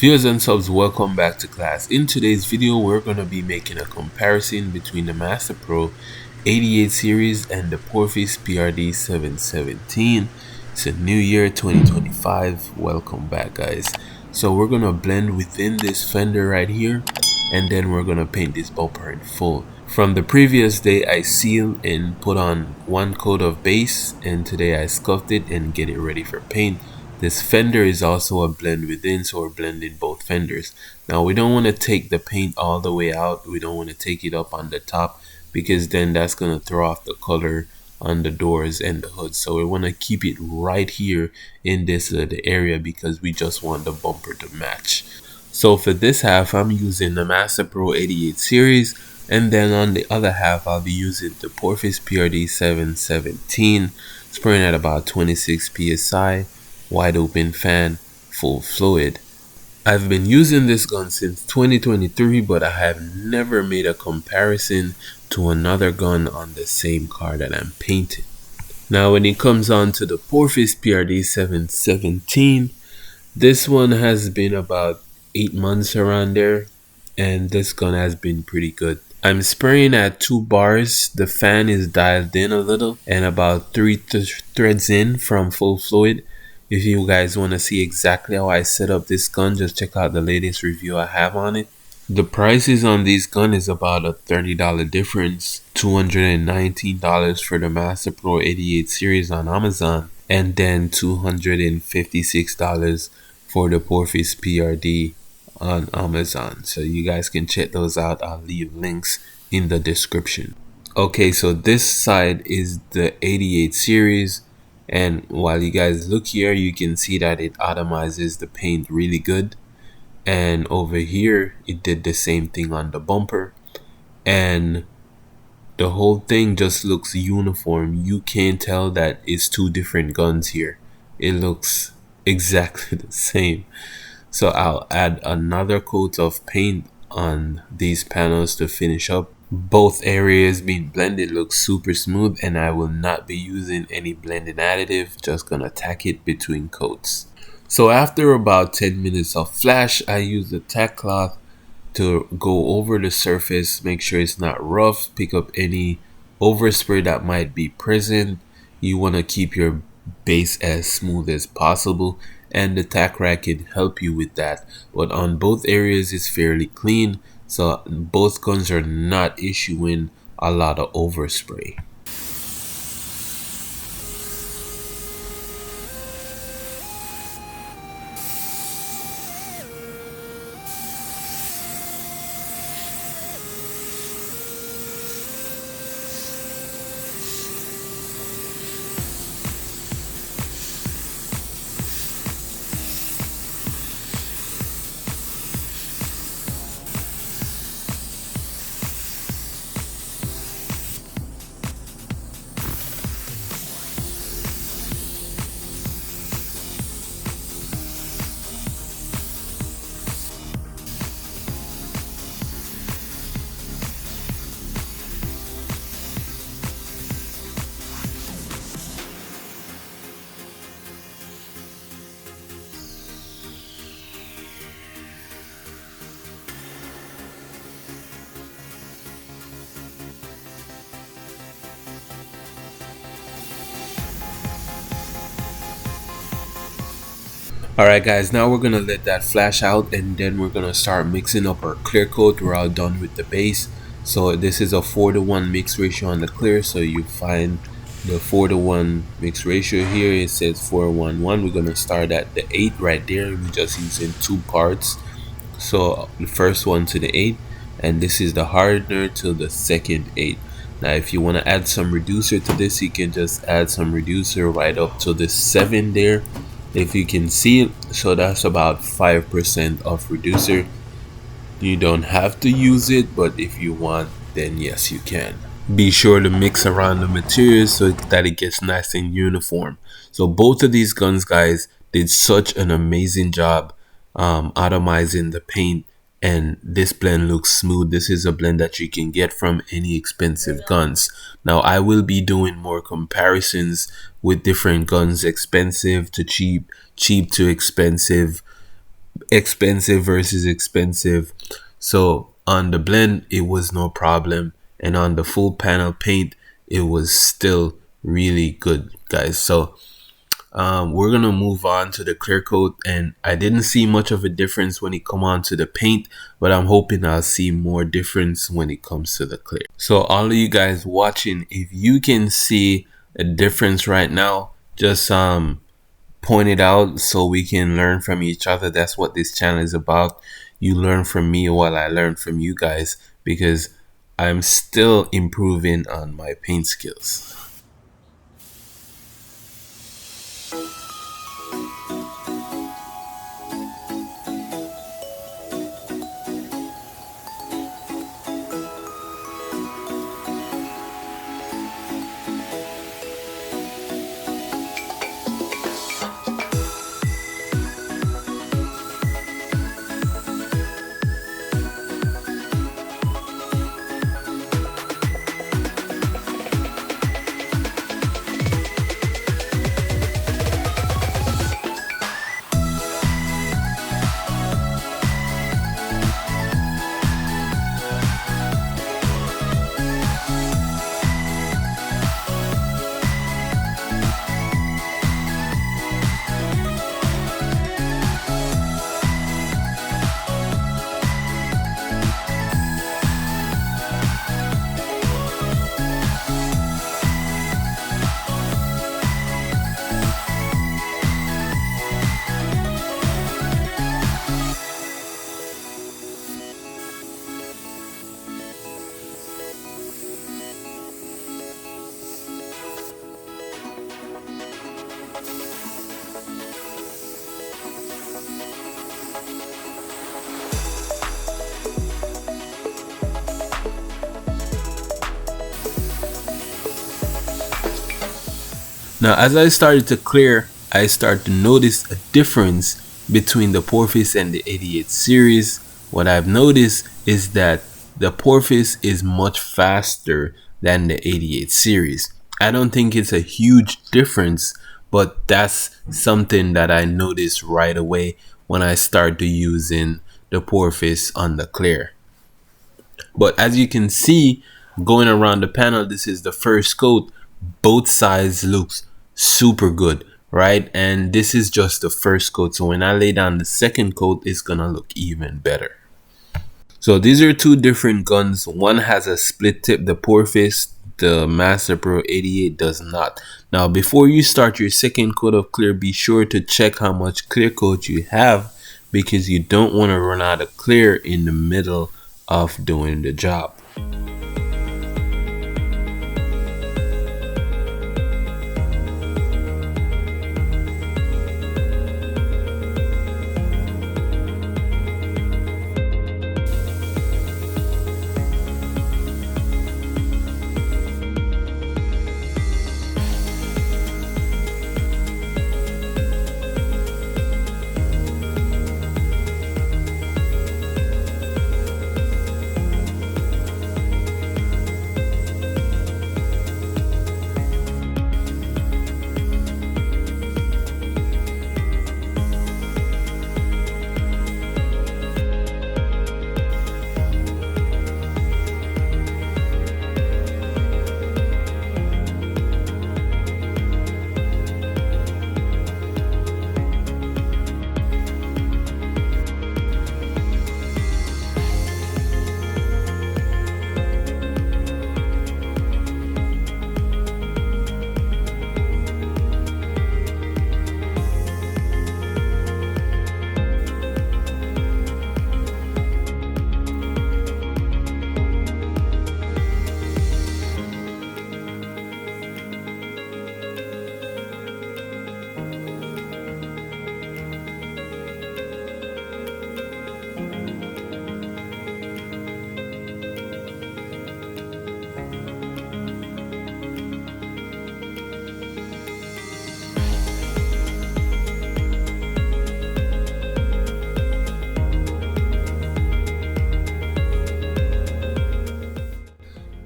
Viewers and subs, welcome back to class. In today's video, we're going to be making a comparison between the Master Pro 88 series and the Porphis PRD 717. It's a new year, 2025. Welcome back, guys. So we're going to blend within this fender right here, and then we're going to paint this bumper in full. From the previous day, I sealed and put on one coat of base, and today I scuffed it and get it ready for paint. This fender is also a blend within, so we're blending both fenders. Now we don't want to take the paint all the way out. We don't want to take it up on the top, because then that's going to throw off the color on the doors and the hood. So we want to keep it right here in this little area, because we just want the bumper to match. So for this half, I'm using the Master Pro 88 series, and then on the other half, I'll be using the Porphis PRD 717, spraying at about 26 psi. Wide open fan, full fluid. I've been using this gun since 2023, but I have never made a comparison to another gun on the same car that I'm painting. Now when it comes on to the Porphis PRD 717, this one has been about 8 months around there, and this gun has been pretty good. I'm spraying at 2 bars. The fan is dialed in a little and about 3 threads in from full fluid. If you guys want to see exactly how I set up this gun, just check out the latest review I have on it. The prices on this gun is about a $30 difference. $219 for the Master Pro 88 series on Amazon, and then $256 for the Porphis PRD on Amazon. So you guys can check those out. I'll leave links in the description. Okay, so this side is the 88 series. And while you guys look here, you can see that it atomizes the paint really good. And over here, it did the same thing on the bumper. And the whole thing just looks uniform. You can't tell that it's two different guns here. It looks exactly the same. So I'll add another coat of paint on these panels to finish up. Both areas being blended looks super smooth, and I will not be using any blending additive, just gonna tack it between coats. So after about 10 minutes of flash, I use the tack cloth to go over the surface, make sure it's not rough, pick up any overspray that might be present. You want to keep your base as smooth as possible, and the tack rack can help you with that. But on both areas, it's fairly clean. So both guns are not issuing a lot of overspray. Alright guys, now we're gonna let that flash out, and then we're gonna start mixing up our clear coat. We're all done with the base. So this is a 4:1 mix ratio on the clear, so you find the 4:1 mix ratio here. It says 4:1:1. We're gonna start at the 8 right there. We're just using 2 parts, so the first one to the 8, and this is the hardener to the second 8. Now if you want to add some reducer to this, you can just add some reducer right up to the 7 there, if you can see it. So that's about 5% of reducer. You don't have to use it, but if you want, then yes, you can. Be sure to mix around the materials so that it gets nice and uniform. So both of these guns, guys, did such an amazing job atomizing the paint, and this blend looks smooth. This is a blend that you can get from any expensive guns. Now I will be doing more comparisons with different guns, expensive to cheap, cheap to expensive, expensive versus expensive. So on the blend it was no problem, and on the full panel paint it was still really good, guys. So we're gonna move on to the clear coat, and I didn't see much of a difference when it come on to the paint, but I'm hoping I'll see more difference when it comes to the clear. So all of you guys watching, if you can see a difference right now, just point it out so we can learn from each other. That's what this channel is about. You learn from me while I learn from you guys, because I'm still improving on my paint skills. Now, as I started to clear, I started to notice a difference between the Porphis and the 88 series. What I've noticed is that the Porphis is much faster than the 88 series. I don't think it's a huge difference, but that's something that I noticed right away when I started using the Porphis on the clear. But as you can see, going around the panel, this is the first coat. Both sides looks super good, right? And this is just the first coat, so when I lay down the second coat, it's gonna look even better. So these are two different guns. One has a split tip, the Porphis. The Master Pro 88 does not. Now, before you start your second coat of clear, be sure to check how much clear coat you have, because you don't want to run out of clear in the middle of doing the job.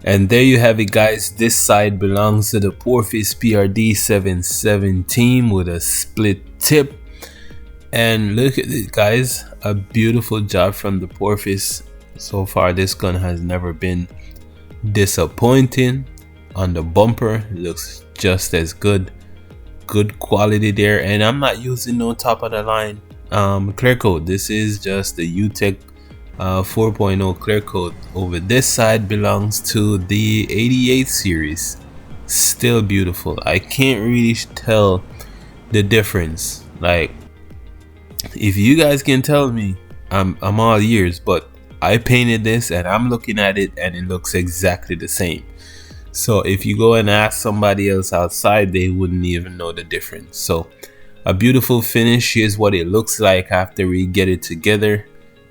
And there you have it, guys. This side belongs to the Porphis PRD 717 with a split tip. And look at it, guys. A beautiful job from the Porphis. So far this gun has never been disappointing. On the bumper, looks just as good. Good quality there, and I'm not using no top of the line clear coat. This is just the UTech 4.0 clear coat. Over this side belongs to the 88 series. Still beautiful. I can't really tell the difference. Like, if you guys can tell me, I'm all ears. But I painted this and I'm looking at it and it looks exactly the same. So if you go and ask somebody else outside, they wouldn't even know the difference. So a beautiful finish. Here's what it looks like after we get it together.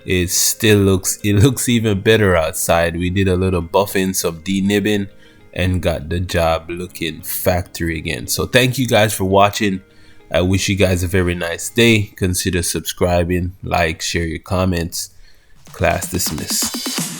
It looks even better outside. We did a little buffing, some denibbing, and got the job looking factory again. So thank you guys for watching. I wish you guys a very nice day. Consider subscribing, like, share your comments. Class dismissed.